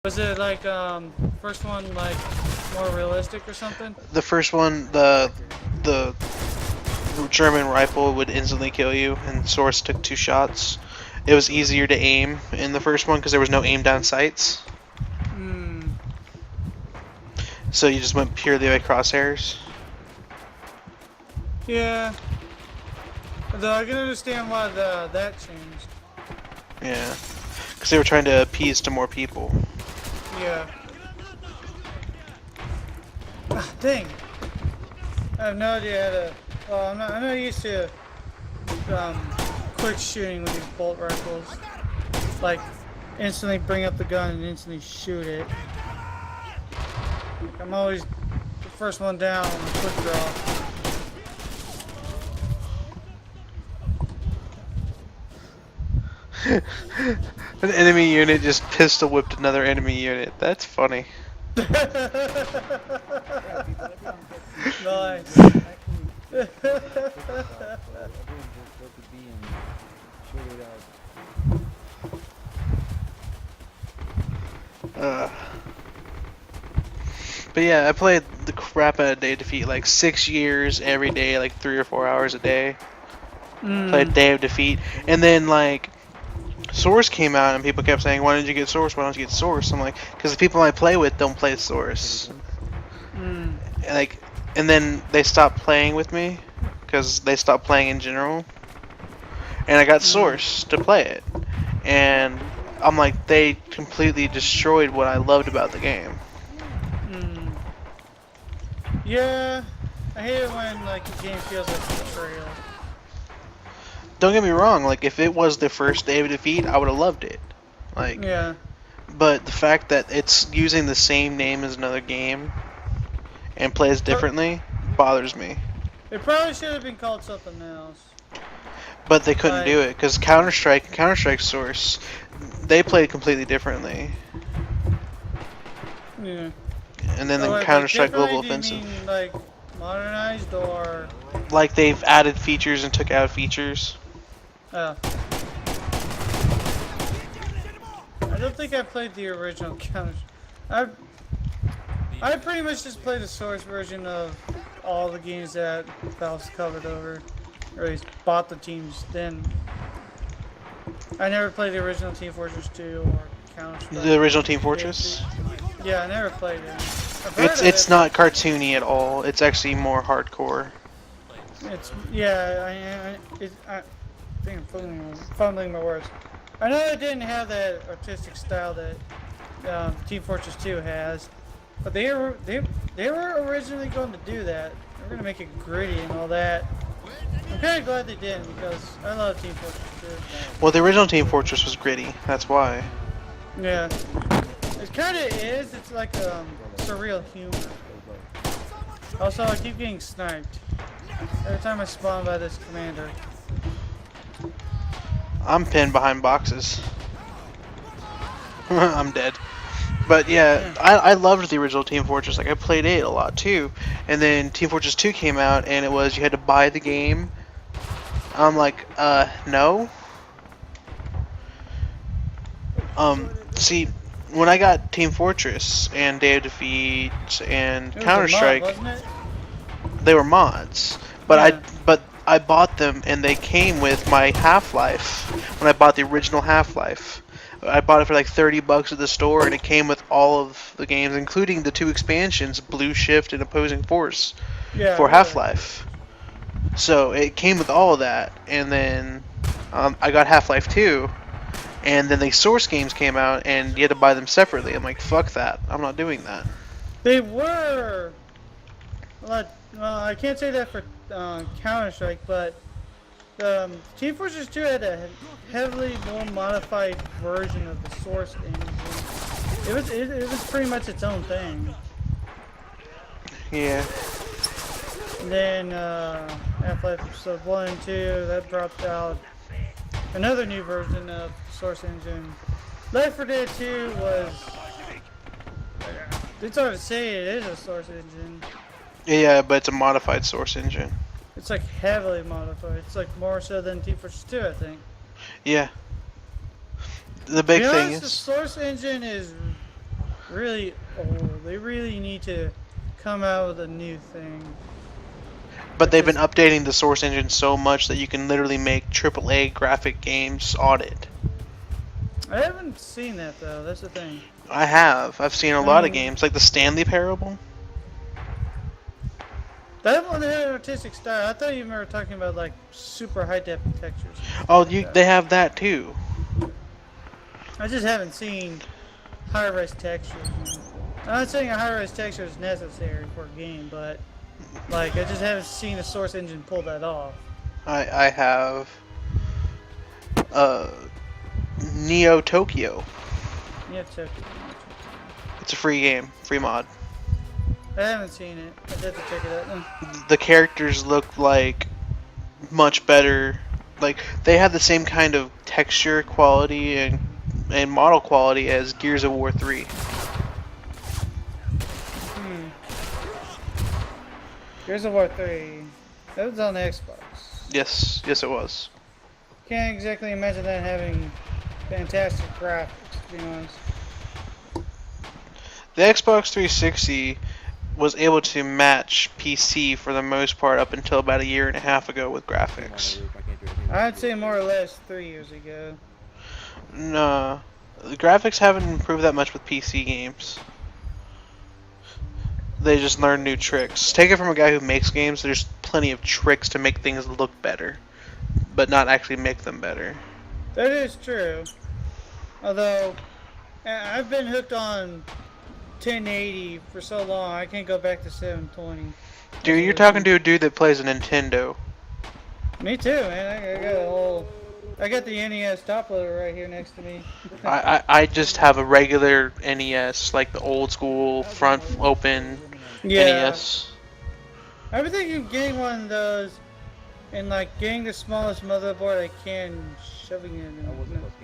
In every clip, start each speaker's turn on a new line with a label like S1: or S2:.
S1: Was it like first one like more realistic or something?
S2: The first one, the German rifle would instantly kill you, and Source took 2 shots. It was easier to aim in the first one because there was no aim down sights.
S1: Hmm.
S2: So you just went purely by crosshairs.
S1: Yeah. Though I can understand why that changed.
S2: Yeah, because they were trying to appease to more people.
S1: Yeah. Ah, dang. I have no idea how to. Well, I'm not used to quick shooting with these bolt rifles. Like instantly bring up the gun and instantly shoot it. Like, I'm always the first one down on the quick draw.
S2: An enemy unit just pistol whipped another enemy unit. That's funny.
S1: Nice.
S2: But yeah, I played the crap out of Day of Defeat like 6 years every day, like 3 or 4 hours a day. Played Day of Defeat, and then like Source came out, and people kept saying, "Why didn't you get Source? Why don't you get Source?" I'm like, "Because the people I play with don't play Source." And then they stopped playing with me because they stopped playing in general, and I got Source to play it, and I'm like, they completely destroyed what I loved about the game.
S1: Yeah, I hate it when like the game feels like a betrayal.
S2: Don't get me wrong, like if it was the first Day of Defeat, I would have loved it. Like,
S1: Yeah.
S2: but the fact that it's using the same name as another game and plays differently bothers me.
S1: It probably should have been called something else.
S2: But they couldn't do it because Counter-Strike Source, they played completely differently.
S1: Yeah.
S2: And then
S1: So,
S2: the
S1: like,
S2: Counter-Strike
S1: differently,
S2: Global
S1: do you
S2: Offensive,
S1: mean like modernized or?
S2: like they've added features and took out features.
S1: I don't think I played the original Counter. I pretty much just played the Source version of all the games that Valve's covered over, or at least bought the teams. Then I never played the original Team Fortress 2 or Counter Strike.
S2: The original Team Fortress.
S1: Yeah, I never played it. I've heard of
S2: It's
S1: it.
S2: not cartoony at all. It's actually more hardcore.
S1: It's yeah. I think I'm fumbling my words. I know it didn't have that artistic style that Team Fortress 2 has, but they were originally going to do that. They were going to make it gritty and all that. I'm kind of glad they didn't because I love Team Fortress 2.
S2: Well, the original Team Fortress was gritty. That's why.
S1: Yeah, it kind of is. It's like surreal humor. Also, I keep getting sniped every time I spawn by this commander.
S2: I'm pinned behind boxes. I'm dead. But yeah, I loved the original Team Fortress. Like I played it a lot too. And then Team Fortress 2 came out, and it was you had to buy the game. I'm like, no. See, when I got Team Fortress and Day of Defeat and Counter-Strike, they were mods. But I bought them, and they came with my Half-Life when I bought the original Half-Life. I bought it for like $30 at the store, and it came with all of the games, including the 2 expansions, Blue Shift and Opposing Force, for Half-Life. So it came with all of that, and then I got Half-Life 2, and then the Source games came out, and you had to buy them separately. I'm like, fuck that. I'm not doing that.
S1: They were. Well, I can't say that for Counter-Strike, but Team Fortress 2 had a heavily more modified version of the Source engine. It was pretty much its own thing.
S2: Yeah.
S1: And then Half-Life Episode 1 and 2, that brought out another new version of the Source engine. Left 4 Dead 2 was... It's hard to say it is a Source engine.
S2: Yeah, but it's a modified Source engine.
S1: It's like heavily modified. It's like more so than Team Fortress 2, I think.
S2: Yeah. The big thing is
S1: the Source engine is really old. They really need to come out with a new thing.
S2: But they've been updating the Source engine so much that you can literally make AAA graphic games on it.
S1: I haven't seen that though. That's the thing.
S2: I have. I've seen a lot of games, like the Stanley Parable.
S1: That one had an artistic style. I thought you were talking about like super high def textures.
S2: Oh, they have that too.
S1: I just haven't seen high-res textures. I'm not saying a high-res texture is necessary for a game, but like I just haven't seen a Source engine pull that off.
S2: I have Neo Tokyo.
S1: Yeah, Tokyo.
S2: It's a free game, free mod.
S1: I haven't seen it. I'd have to check it out.
S2: The characters look like much better. Like they have the same kind of texture quality and model quality as Gears of War 3.
S1: Gears of War 3. That was on the Xbox.
S2: Yes, it was.
S1: Can't exactly imagine that having fantastic graphics, to be honest.
S2: The Xbox 360 was able to match PC for the most part up until about a year and a half ago with graphics.
S1: I'd say more or less 3 years ago.
S2: No, the graphics haven't improved that much with PC games. They just learn new tricks. Take it from a guy who makes games, there's plenty of tricks to make things look better, but not actually make them better.
S1: That is true. Although, I've been hooked on 1080 for so long, I can't go back to 720.
S2: Dude, you're talking to a dude that plays a Nintendo.
S1: Me too, man. I got the NES top loader right here next to me.
S2: I just have a regular NES, like the old school front open NES.
S1: I've been thinking of getting one of those and like getting the smallest motherboard I can, shoving it in.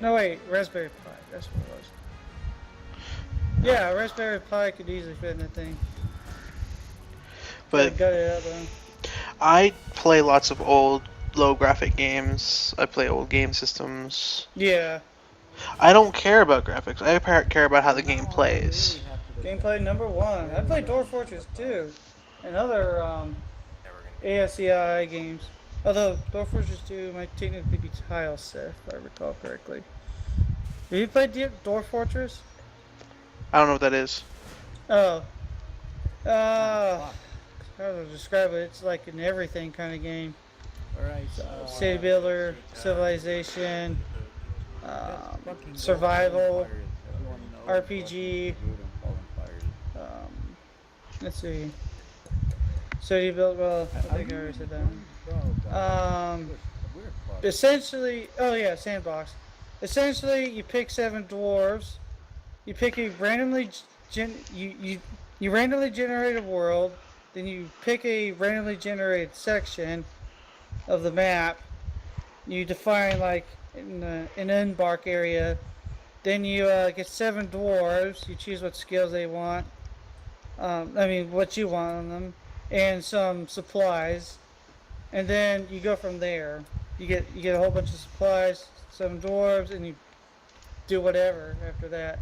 S1: No wait, Raspberry Pi. That's what it was. Yeah, Raspberry Pi could easily fit in that thing.
S2: But
S1: got it out though.
S2: I play lots of old low graphic games. I play old game systems.
S1: Yeah.
S2: I don't care about graphics. I care about how the game plays.
S1: Gameplay number one. I played Dwarf Fortress 2 and other ASCII games. Although Dwarf Fortress 2 might technically be tile set, if I recall correctly. Have you played Dwarf Fortress?
S2: I don't know what that is.
S1: Oh. How do I describe it? It's like an everything kind of game.
S3: Alright,
S1: City builder, civilization, survival, RPG. Let's see. City build. Well, I think I already said that. Essentially, oh yeah, sandbox. Essentially, you pick 7 dwarves. You pick a randomly you randomly generate a world. Then you pick a randomly generated section of the map. You define like an embark area. Then you get 7 dwarves. You choose what skills they want. What you want on them, and some supplies, and then you go from there. You get a whole bunch of supplies, 7 dwarves, and you do whatever after that.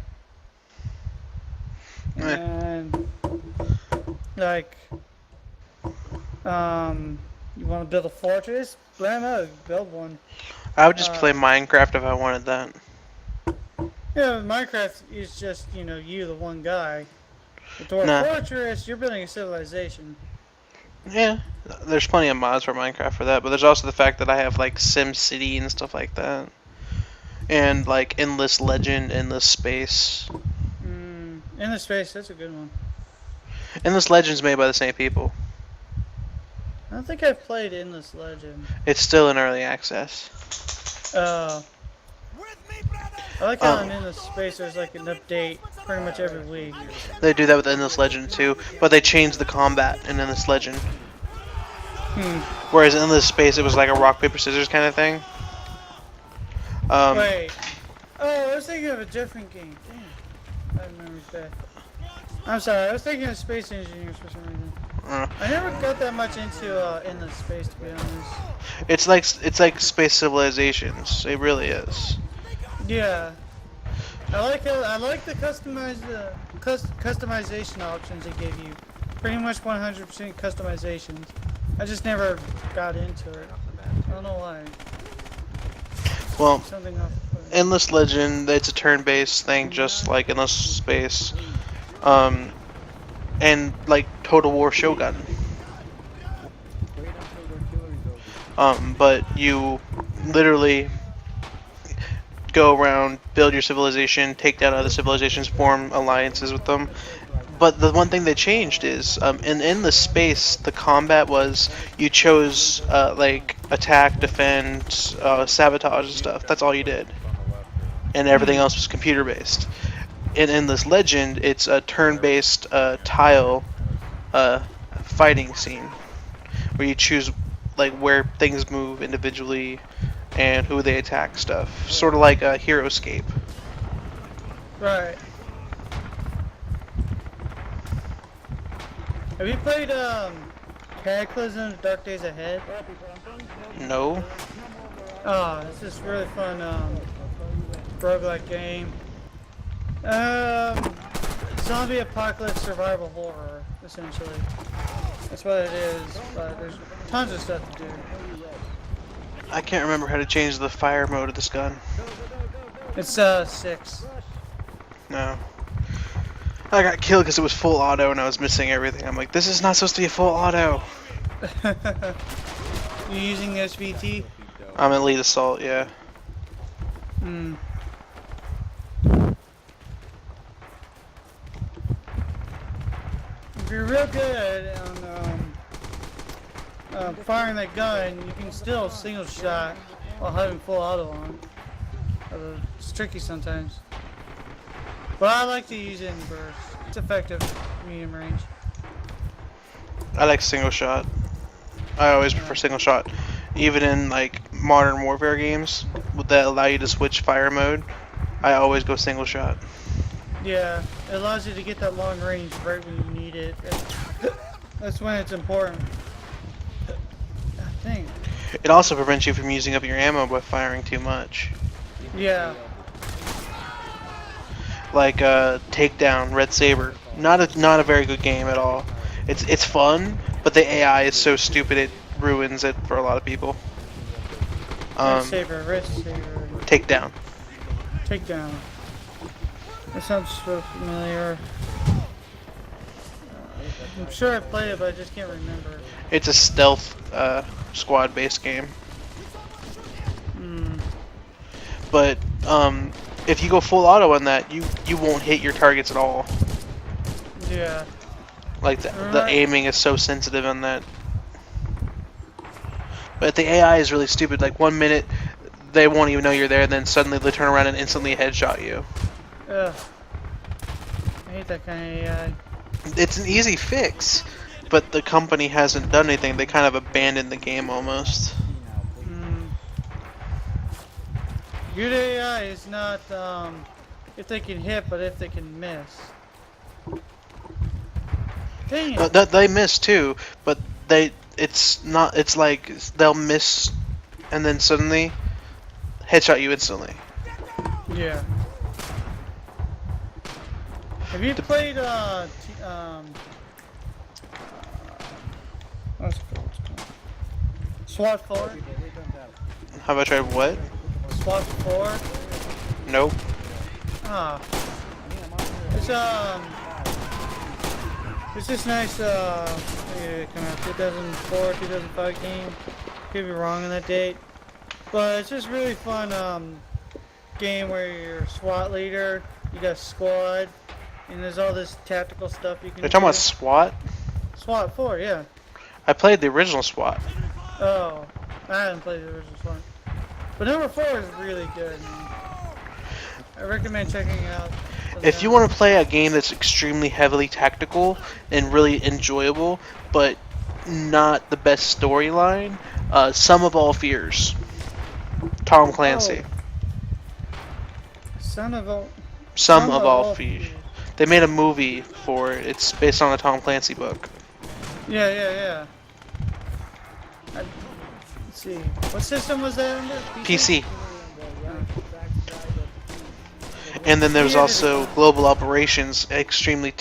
S1: And like, you want to build a fortress? Blammo, build one.
S2: I would just play Minecraft if I wanted that.
S1: Yeah, Minecraft is just you the one guy. With Dwarf Fortress, you're building a civilization.
S2: Yeah, there's plenty of mods for Minecraft for that, but there's also the fact that I have like SimCity and stuff like that, and like Endless Legend, Endless Space.
S1: Endless Space, that's a good one.
S2: Endless Legend's made by the same people.
S1: I don't think I've played Endless Legend.
S2: It's still in early access.
S1: I like how in Endless Space there's like an update pretty much every week.
S2: They do that with Endless Legend too, but they changed the combat in Endless Legend. Whereas in Endless Space it was like a rock, paper, scissors kind of thing.
S1: Wait. Oh, I was thinking of a different game. Damn. I remember that. I'm sorry, I was thinking of Space Engineers for some reason. I never got that much into Endless Space, to be honest.
S2: It's like Space Civilizations. It really is.
S1: Yeah. I like the customization options they gave you. Pretty much 100% customizations. I just never got into it. I don't know why.
S2: Well,
S1: Something else.
S2: Endless Legend, it's a turn-based thing, just like Endless Space. And like Total War Shogun. But you literally go around, build your civilization, take down other civilizations, form alliances with them. But the one thing they changed is, in Endless Space, the combat was you chose like attack, defend, sabotage and stuff. That's all you did, and everything else was computer-based. In Endless Legend, it's a turn-based tile fighting scene where you choose like where things move individually and who they attack, stuff. Sort of like a HeroScape.
S1: Right. Have you played Cataclysm: Dark Days Ahead?
S2: No.
S1: Oh, it's just really fun roguelike game. Zombie apocalypse survival horror, essentially. That's what it is, but there's tons of stuff to do.
S2: I can't remember how to change the fire mode of this gun.
S1: It's 6.
S2: No. I got killed because it was full auto and I was missing everything. I'm like, this is not supposed to be a full auto.
S1: You using SVT?
S2: I'm Elite Assault, yeah.
S1: Hmm. If you're real good on firing that gun, you can still single shot while having full auto on. It's tricky sometimes. But I like to use it in bursts. It's effective, medium range.
S2: I like single shot. I always prefer single shot. Even in like modern warfare games that allow you to switch fire mode, I always go single shot.
S1: Yeah, it allows you to get that long range right when you need it. That's when it's important. God dang.
S2: It also prevents you from using up your ammo by firing too much.
S1: Yeah.
S2: Like Takedown, Red Saber, not a very good game at all. It's fun, but the AI is so stupid it ruins it for a lot of people.
S1: Red Saber.
S2: Takedown.
S1: Takedown. That sounds so familiar. I'm sure I played it, but I just can't remember.
S2: It's a stealth squad-based game.
S1: Hmm.
S2: But if you go full auto on that, you won't hit your targets at all.
S1: Yeah.
S2: Like the aiming is so sensitive on that. But the AI is really stupid. Like 1 minute they won't even know you're there, and then suddenly they turn around and instantly headshot you.
S1: Ugh. I hate that kind of AI.
S2: It's an easy fix, but the company hasn't done anything. They kind of abandoned the game almost.
S1: Good AI is not if they can hit, but if they can miss. Dang it.
S2: They miss too, but it's not. It's like they'll miss, and then suddenly headshot you instantly.
S1: Yeah. Have you played what's it called? SWAT 4?
S2: Have I tried what?
S1: SWAT 4?
S2: Nope.
S1: Ah. It's this nice when did it come out? 2004, 2005 game. Could be wrong on that date. But it's just really fun game where you're a SWAT leader, you got a squad, and there's all this tactical stuff you can do.
S2: You're talking about SWAT?
S1: SWAT 4, yeah.
S2: I played the original SWAT.
S1: Oh, I haven't played the original SWAT. But number 4 is really good. I recommend checking it out.
S2: If you want to play a game that's extremely heavily tactical and really enjoyable, but not the best storyline, Sum of All Fears. Tom Clancy.
S1: Oh. Sum of
S2: All Fears. They made a movie for it. It's based on a Tom Clancy book.
S1: Yeah. Let's see. What system was that under?
S2: PC. And then there's
S1: Yeah, it is
S2: also
S1: fun.
S2: global operations, extremely